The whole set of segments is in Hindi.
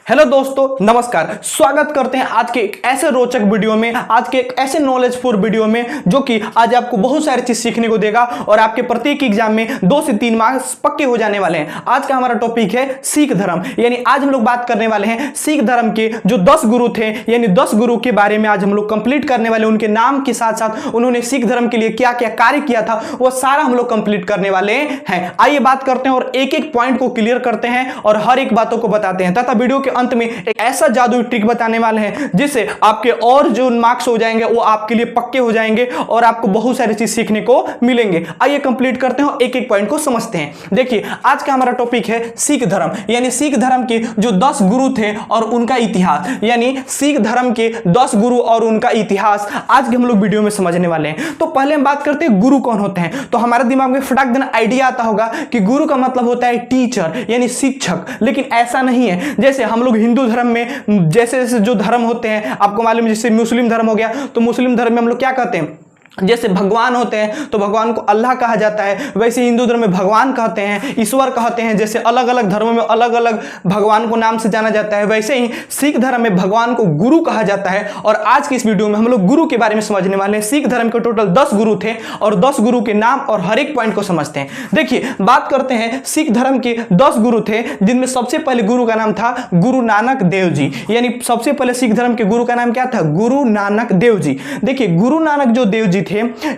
हेलो दोस्तों, नमस्कार। स्वागत करते हैं आज के एक ऐसे रोचक वीडियो में, आज के एक ऐसे नॉलेजफुल वीडियो में जो कि आज आपको बहुत सारी चीज सीखने को देगा और आपके प्रत्येक एग्जाम में 2 से 3 मार्क्स पक्के हो जाने वाले हैं। आज का हमारा टॉपिक है सिख धर्म, यानी आज हम लोग बात करने वाले हैं सिख धर्म के जो 10 गुरु थे, यानी 10 गुरु के बारे में आज हम लोग कंप्लीट करने वाले। उनके नाम के साथ साथ उन्होंने सिख धर्म के लिए क्या क्या कार्य किया था वो सारा हम लोग कंप्लीट करने वाले हैं। आइए बात करते हैं और एक एक पॉइंट को क्लियर करते हैं और हर एक बातों को बताते हैं तथा वीडियो के अंत में एक ऐसा जादुई ट्रिक बताने वाले हैं जिससे आपके और जो मार्क्स हो जाएंगे वो आपके लिए पक्के हो जाएंगे और आपको बहुत सारी चीज सीखने को मिलेंगे। आइए कंप्लीट करते हैं और एक एक पॉइंट को समझते हैं। देखिए, आज का हमारा टॉपिक है सिख धर्म, यानी सिख धर्म के जो 10 गुरु थे और उनका इतिहास, यानी सिख धर्म के 10 गुरु और उनका इतिहास आज के हम लोग वीडियो में समझने वाले हैं। तो पहले हम बात करते हैं गुरु कौन होते हैं। तो हमारे दिमाग में फटाक देना आइडिया आता होगा कि गुरु का मतलब होता है टीचर, यानी शिक्षक, लेकिन ऐसा नहीं है। जैसे हम लोग हिंदू धर्म में जैसे जैसे जो धर्म होते हैं, आपको मालूम है, जैसे मुस्लिम धर्म हो गया, तो मुस्लिम धर्म में हम लोग क्या कहते हैं, जैसे भगवान होते हैं तो भगवान को अल्लाह कहा जाता है, वैसे हिंदू धर्म में भगवान कहते हैं, ईश्वर कहते हैं। जैसे अलग अलग धर्मों में अलग अलग भगवान को नाम से जाना जाता है, वैसे ही सिख धर्म में भगवान को गुरु कहा जाता है। और आज की इस वीडियो में हम लोग गुरु के बारे में समझने वाले हैं। सिख धर्म के टोटल 10 गुरु थे और 10 गुरु के नाम और हर एक पॉइंट को समझते हैं। देखिए, बात करते हैं सिख धर्म के 10 गुरु थे, जिनमें सबसे पहले गुरु का नाम था गुरु नानक देव जी, यानी सबसे पहले सिख धर्म के गुरु का नाम क्या था, गुरु नानक देव जी। देखिए, गुरु नानक जो देव जी थे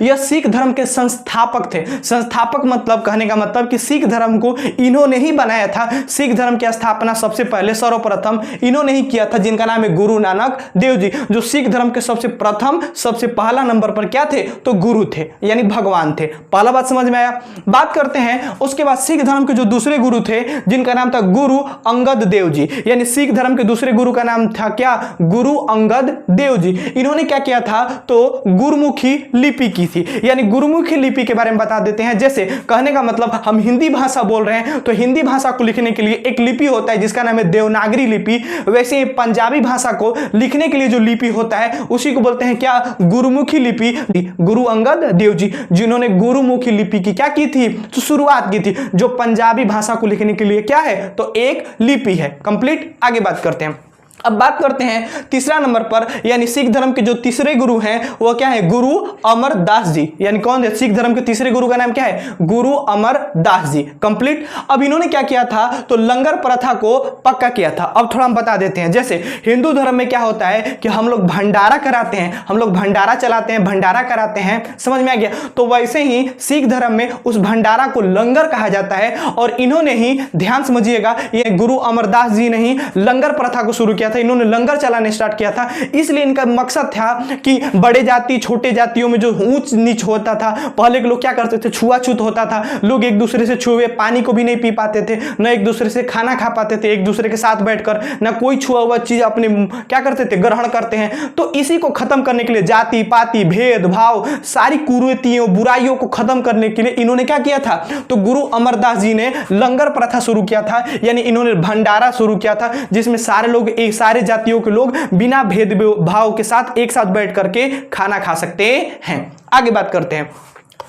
यह सिख धर्म के संस्थापक थे। संस्थापक मतलब कहने का मतलब कि सिख धर्म को इन्होंने ही बनाया था। सिख धर्म की स्थापना सबसे पहले सर्वप्रथम इन्होंने ही किया था, जिनका नाम है गुरु नानक देव जी, जो सिख धर्म के सबसे प्रथम सबसे पहला नंबर पर क्या थे, तो गुरु थे, यानी भगवान थे। पहला बात समझ में आया। बात करते हैं उसके बाद सिख धर्म के जो दूसरे गुरु थे, जिनका नाम था गुरु अंगद देव जी, यानी सिख धर्म के दूसरे गुरु का नाम था क्या, गुरु अंगद देव जी। इन्होंने क्या किया था, तो गुरुमुखी लिपि की थी, यानी गुरुमुखी लिपि के बारे में बता देते हैं। जैसे कहने का मतलब हम हिंदी भाषा बोल रहे हैं तो हिंदी भाषा को लिखने के लिए एक लिपि होता है जिसका नाम है देवनागरी लिपि, वैसे ही पंजाबी भाषा को लिखने के लिए जो लिपि होता है उसी को बोलते हैं क्या, गुरुमुखी लिपि। गुरु अंगद देव जी जिन्होंने गुरुमुखी लिपि की क्या की थी, तो शुरुआत की थी, जो पंजाबी भाषा को लिखने के लिए क्या है, तो एक लिपि है। कंप्लीट। आगे बात करते हैं। अब बात करते हैं तीसरा नंबर पर, यानी सिख धर्म के जो तीसरे गुरु हैं वो क्या है, गुरु अमरदास जी। यानी कौन है, सिख धर्म के तीसरे गुरु का नाम क्या है, गुरु अमरदास जी। कंप्लीट। अब इन्होंने क्या किया था, तो लंगर प्रथा को पक्का किया था। अब थोड़ा हम बता देते हैं। जैसे हिंदू धर्म में क्या होता है कि हम लोग भंडारा कराते हैं, हम लोग भंडारा चलाते हैं, भंडारा कराते हैं, समझ में आ गया। तो वैसे ही सिख धर्म में उस भंडारा को लंगर कहा जाता है और इन्होंने ही, ध्यान समझिएगा, ये गुरु अमरदास जी ने ही लंगर प्रथा को शुरू किया था। इन्होंने लंगर चलाने स्टार्ट किया था। इसलिए इनका मकसद था कि बड़े जाति छोटे जातियों में जो ऊंच नीच होता था, पहले के लोग क्या करते थे, छुआछूत होता था, लोग एक दूसरे से छुए पानी को भी नहीं पी पाते थे, न एक दूसरे से खाना खा पाते थे एक दूसरे के साथ बैठकर, न कोई छुआ हुआ चीज अपने क्या करते थे, ग्रहण करते हैं। तो इसी को खत्म करने के लिए, जाति पाति भेदभाव सारी कुरीतियों बुराइयों को खत्म करने के लिए इन्होंने क्या किया था, तो गुरु अमरदास जी ने लंगर प्रथा शुरू किया था, यानी इन्होंने भंडारा शुरू किया था जिसमें सारे लोग, एक सारे जातियों के लोग बिना भेदभाव के साथ एक साथ बैठ करके खाना खा सकते हैं। आगे बात करते हैं।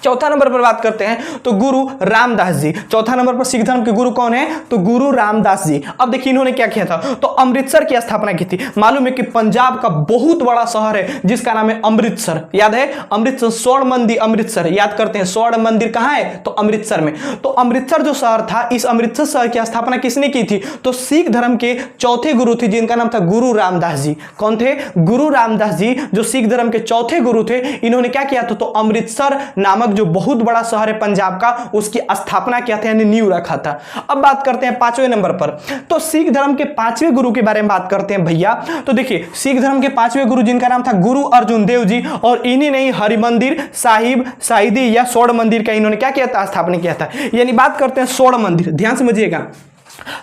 चौथा नंबर पर बात करते हैं तो गुरु रामदास जी। चौथा नंबर पर सिख धर्म के गुरु कौन है, तो गुरु रामदास जी। अब देखिए इन्होंने क्या किया था, तो अमृतसर की स्थापना की थी। मालूम है कि पंजाब का बहुत बड़ा शहर है जिसका नाम है अमृतसर, याद है, अमृतसर, स्वर्ण मंदिर अमृतसर, याद करते हैं, स्वर्ण मंदिर कहां है, तो अमृतसर में। तो अमृतसर जो शहर था, इस अमृतसर शहर की स्थापना किसने की थी, तो सिख धर्म के चौथे गुरु थे जिनका नाम था गुरु रामदास जी। कौन थे, गुरु रामदास जी, जो सिख धर्म के चौथे गुरु थे। इन्होंने क्या किया था, तो अमृतसर नामक जो बहुत बड़ा शहर है पंजाब का, उसकी स्थापना किया था, यानी नींव रखा था। अब बात करते हैं 5वें नंबर पर, तो सिख धर्म के 5वें गुरु के बारे में बात करते हैं भैया। तो देखिए, सिख धर्म के 5वें गुरु जिनका नाम था गुरु अर्जुन देव जी, और इन्हीं ने हरिमंदिर साहिब शाहिदी या स्वर्ण मंदिर का इन्होंने क्या किया था, स्थापना किया था। यानी बात करते हैं स्वर्ण मंदिर, ध्यान समझिएगा।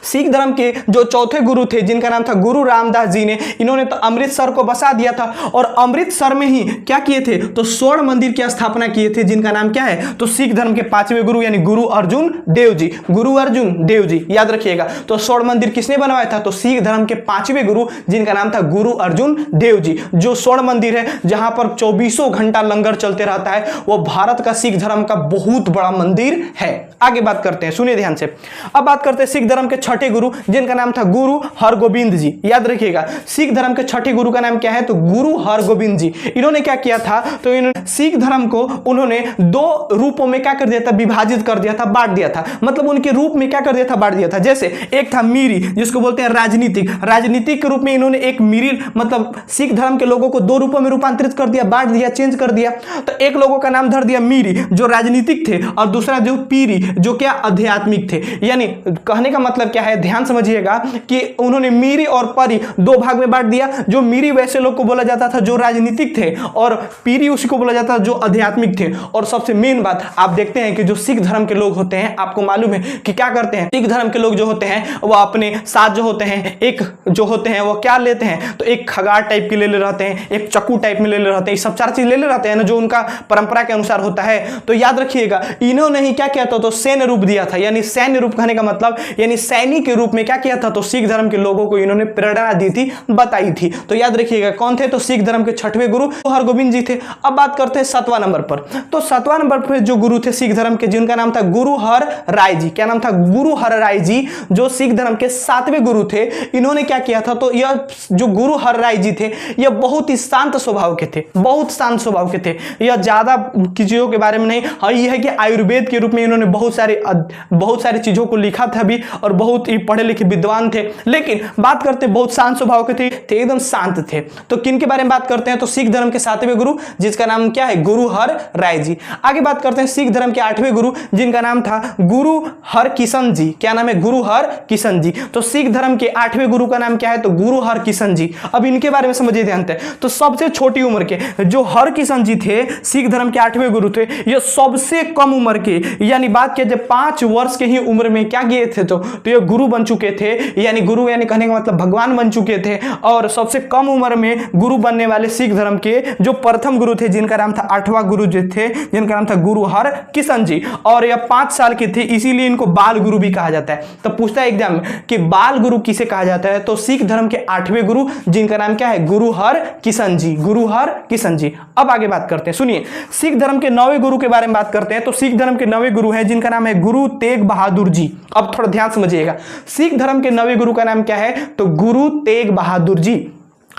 सिख धर्म के जो चौथे गुरु थे जिनका नाम था गुरु रामदास जी ने, इन्होंने तो अमृतसर को बसा दिया था और अमृतसर में ही क्या किए थे, तो स्वर्ण मंदिर की स्थापना किए थे जिनका नाम क्या है, तो सिख धर्म के 5वें गुरु यानी गुरु अर्जुन देव जी। गुरु अर्जुन देव जी याद रखिएगा। तो स्वर्ण मंदिर किसने बनवाया था, तो सिख धर्म के 5वें गुरु जिनका नाम था गुरु अर्जुन देव जी। जो स्वर्ण मंदिर है जहां पर 24 घंटा लंगर चलते रहता है, वो भारत का सिख धर्म का बहुत बड़ा मंदिर है। आगे बात करते हैं, सुनिए ध्यान से। अब बात करते हैं सिख धर्म धर्म के छठे गुरु जिनका नाम था गुरु हरगोविंद जी। याद रखिएगा, सिख धर्म के छठे गुरु का नाम क्या है? तो गुरु हरगोविंद जी। इन्होंने क्या किया था? तो इन्होंने सिख धर्म को उन्होंने दो रूपों में क्या कर दिया था? विभाजित कर दिया था, बांट दिया था। मतलब उनके रूप में क्या कर दिया था? बांट दिया था। जैसे एक था मीरी, जिसको बोलते हैं राजनीतिक, राजनीतिक के रूप में इन्होंने एक मीरी, मतलब सिख धर्म के लोगों को दो रूपों में रूपांतरित कर दिया, बांट दिया, चेंज कर दिया। तो एक लोगों का नाम धर दिया मीरी जो राजनीतिक थे, और दूसरा जो पीरी जो क्या आध्यात्मिक थे। यानी कहने का मतलब क्या है, ध्यान समझिएगा कि उन्होंने मीरी और परी दो भाग में बांट दिया। जो मीरी वैसे लोग को बोला जाता था जो राजनीतिक थे, और पीरी उसी को बोला जाता था जो आध्यात्मिक थे। और सबसे मेन बात आप देखते हैं कि जो सिख धर्म के लोग होते हैं, आपको मालूम है कि क्या करते हैं? सिख धर्म के लोग जो होते हैं वो अपने साथ जो होते हैं, एक जो होते हैं वो क्या लेते हैं? तो एक खगार टाइप के ले रहते हैं, एक चक्कू टाइप में ले रहते हैं, सब चार चीज ले रहते हैं ना, जो उनका परंपरा के अनुसार होता है। तो याद रखिएगा, इन्होंने ही क्या किया था? तो सैन्य रूप दिया था। यानी सैन्य रूप कहने का मतलब यानी सैनिक के रूप में क्या किया था? तो सिख धर्म के लोगों को इन्होंने प्रेरणा दी थी, बताई थी। तो याद रखिएगा कौन थे? तो सिख धर्म के छठवें गुरु हरगोविंद जी थे। अब बात करते हैं 7वां नंबर पर। तो 7वां नंबर पर जो गुरु थे सिख धर्म के, जिनका नाम था गुरु हर राय जी। क्या नाम था? गुरु हर राय जी, जो सिख धर्म के 7वें गुरु थे। इन्होंने क्या किया था? तो यह जो गुरु हर राय जी थे, यह बहुत ही शांत स्वभाव के थे, बहुत शांत स्वभाव के थे। यह ज्यादा चीजों के बारे में नहीं, हाँ ये है कि आयुर्वेद के रूप में इन्होंने बहुत सारी चीजों को लिखा था भी, और बहुत ही पढ़े लिखे विद्वान थे। लेकिन बात करते बहुत शांत स्वभाव के थे, एकदम शांत थे। तो किन के बारे में बात करते हैं? तो सिख धर्म के 7वें गुरु जिसका नाम क्या है? गुरु हर राय जी। आगे बात करते हैं सिख धर्म के 8वें गुरु जिनका नाम था गुरु हर किशन जी। क्या नाम है? गुरु हर किशन जी। तो सिख धर्म के 8वें गुरु का नाम क्या है? तो गुरु हर किशन जी। अब इनके बारे में समझिए ध्यान से। तो सबसे छोटी उम्र के जो हर किशन जी थे, सिख धर्म के 8वें गुरु थे, ये सबसे कम उम्र के, यानी बात किया जब 5 वर्ष के ही उम्र में क्या किए थे? तो ये गुरु बन चुके थे। यानी गुरु यानी कहने का मतलब भगवान बन चुके थे। और सबसे कम उम्र में गुरु बनने वाले सिख धर्म के जो प्रथम गुरु थे, जिनका नाम था 8वां गुरु जो थे, जिनका नाम था गुरु हर किशन जी। और यह 5 साल के थे, इसीलिए इनको बाल गुरु भी कहा जाता है। तो पूछता है एग्जाम कि बाल गुरु किसे कहा जाता है? तो सिख धर्म के 8वें गुरु जिनका नाम क्या है? गुरु हर किशन जी, गुरु हर किशन जी। अब आगे बात करते हैं, सुनिए सिख धर्म के 9वें गुरु के बारे में बात करते हैं। तो सिख धर्म के 9वें गुरु हैं जिनका नाम है गुरु तेग बहादुर जी। अब थोड़ा ध्यान समझिएगा, सिख धर्म के 9वें गुरु का नाम क्या है? तो गुरु तेग बहादुर जी।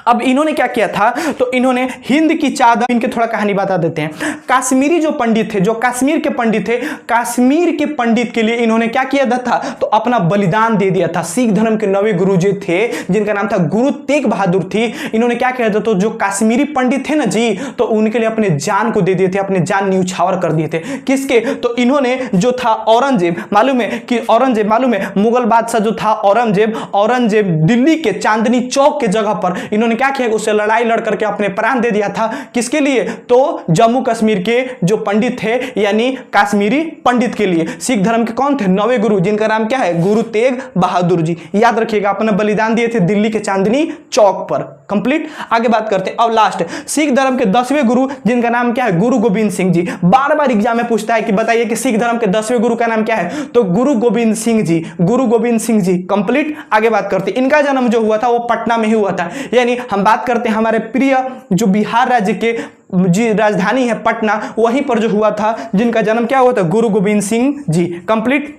अब इन्होंने क्या किया था? तो इन्होंने हिंद की चादर, इनके थोड़ा कहानी बता देते हैं। कश्मीरी जो पंडित थे, जो कश्मीर के पंडित थे, कश्मीर के पंडित के लिए इन्होंने क्या किया था? तो अपना बलिदान दे दिया था। सिख धर्म के 9वें गुरु जी थे जिनका नाम था गुरु तेग बहादुर थी। इन्होंने क्या किया था? तो जो कश्मीरी पंडित थे ना जी, तो उनके लिए अपने जान को दे दिए थे, अपने जान न्यौछावर कर दिए थे। किसके? तो इन्होंने जो था औरंगजेब, मालूम है कि औरंगजेब, मालूम है मुगल बादशाह जो था औरंगजेब दिल्ली के चांदनी चौक के जगह पर इन्होंने क्या किया? उससे लड़ाई लड़ करके अपने प्राण दे दिया था। किसके लिए? तो जम्मू कश्मीर के जो पंडित थे, यानी कश्मीरी पंडित के लिए। सिख धर्म के कौन थे? 9वें गुरु जिनका नाम क्या है? गुरु तेग बहादुर जी। याद रखिएगा, अपना बलिदान दिए थे दिल्ली के चांदनी चौक पर। कंप्लीट। आगे बात करते हैं अब लास्ट सिख धर्म के 10वें गुरु जिनका नाम क्या है? गुरु गोविंद सिंह जी। बार बार एग्जाम में पूछता है कि बताइए कि सिख धर्म के 10वें गुरु का नाम क्या है? तो गुरु गोविंद सिंह जी, गुरु गोविंद सिंह जी। कंप्लीट। आगे बात करते हैं, इनका जन्म जो हुआ था वो पटना में ही हुआ था। यानी हम बात करते हैं हमारे प्रिय जो बिहार राज्य के जी राजधानी है पटना, वहीं पर जो हुआ था, जिनका जन्म क्या हुआ था? गुरु गोविंद सिंह जी। कंप्लीट।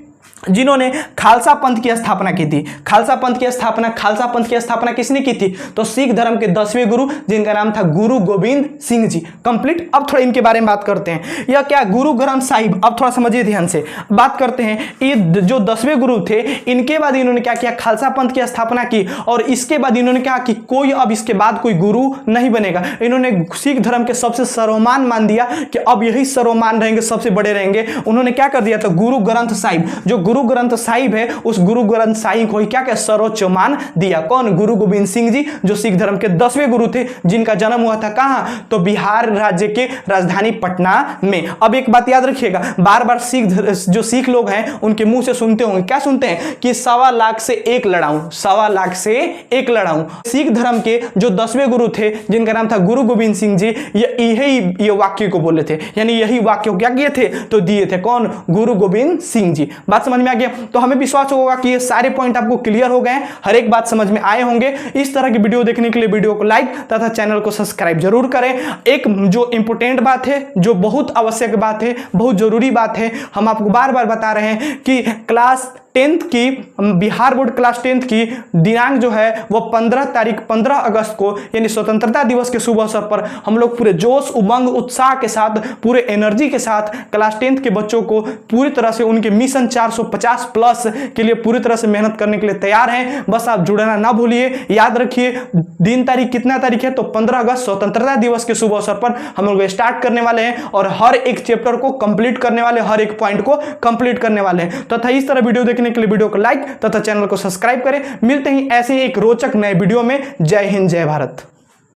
जिन्होंने खालसा पंथ की स्थापना की थी। खालसा पंथ की स्थापना किसने की थी? तो सिख धर्म के 10वें गुरु जिनका नाम था गुरु गोविंद सिंह जी। कंप्लीट। अब थोड़ा इनके बारे में बात करते हैं। यह क्या? गुरु ग्रंथ साहिब। अब थोड़ा समझिए ध्यान से, बात करते हैं। ये जो 10वें गुरु थे, इनके बाद इन्होंने क्या किया? खालसा पंथ की स्थापना की। और इसके बाद इन्होंने कहा कि कोई अब इसके बाद कोई गुरु नहीं बनेगा। इन्होंने सिख धर्म के सबसे सर्वमान मान दिया कि अब यही सर्वमान रहेंगे, सबसे बड़े रहेंगे। उन्होंने क्या कर दिया था? गुरु ग्रंथ साहिब, जो गुरु ग्रंथ साहिब है, उस गुरु ग्रंथ साहिब को ही क्या सर्वोच्च मान दिया। कौन? गुरु गोविंद सिंह जी, जो सिख धर्म के 10वें गुरु थे, जिनका जन्म हुआ था कहां? तो बिहार राज्य के राजधानी पटना में। अब एक बात याद रखिएगा, बार बार जो सिख लोग हैं उनके मुंह से सुनते होंगे, क्या सुनते हैं? कि 1.25 लाख से 1 लड़ाऊं, 1.25 लाख से 1 लड़ाऊं। सिख धर्म के जो 10वें गुरु थे जिनका नाम था गुरु गोविंद सिंह जी, ये वाक्य को बोले थे, यानी यही वाक्य क्या किए थे? तो दिए थे। कौन? गुरु गोविंद सिंह जी। बात समझ में आ गया? तो हमें विश्वास होगा कि ये सारे पॉइंट आपको क्लियर हो गए हैं, हर एक बात समझ में आए होंगे। इस तरह की वीडियो देखने के लिए वीडियो को लाइक तथा चैनल को सब्सक्राइब जरूर करें। एक जो इंपॉर्टेंट बात है, जो बहुत आवश्यक बात है, बहुत जरूरी बात है, हम आपको बार बार बता रहे हैं कि क्लास 10th की बिहार बोर्ड क्लास 10th की दिनांक जो है वो 15 अगस्त को यानी स्वतंत्रता दिवस के शुभ अवसर पर हम लोग पूरे जोश उमंग उत्साह के साथ पूरे एनर्जी के साथ क्लास 10th के बच्चों को पूरी तरह से उनके मिशन 450 प्लस के लिए पूरी तरह से मेहनत करने के लिए तैयार हैं। बस आप जुड़ना ना भूलिए, याद रखिए दिन तारीख कितना तारीख है, तो 15 अगस्त स्वतंत्रता दिवस के शुभ अवसर पर हम लोग स्टार्ट करने वाले हैं और हर एक चैप्टर को कंप्लीट करने वाले, हर एक पॉइंट को कंप्लीट करने वाले हैं। तथा इस तरह वीडियो देखने के लिए वीडियो को लाइक तथा चैनल को सब्सक्राइब करें। मिलते हैं ऐसे ही एक रोचक नए वीडियो में। जय हिंद, जय भारत।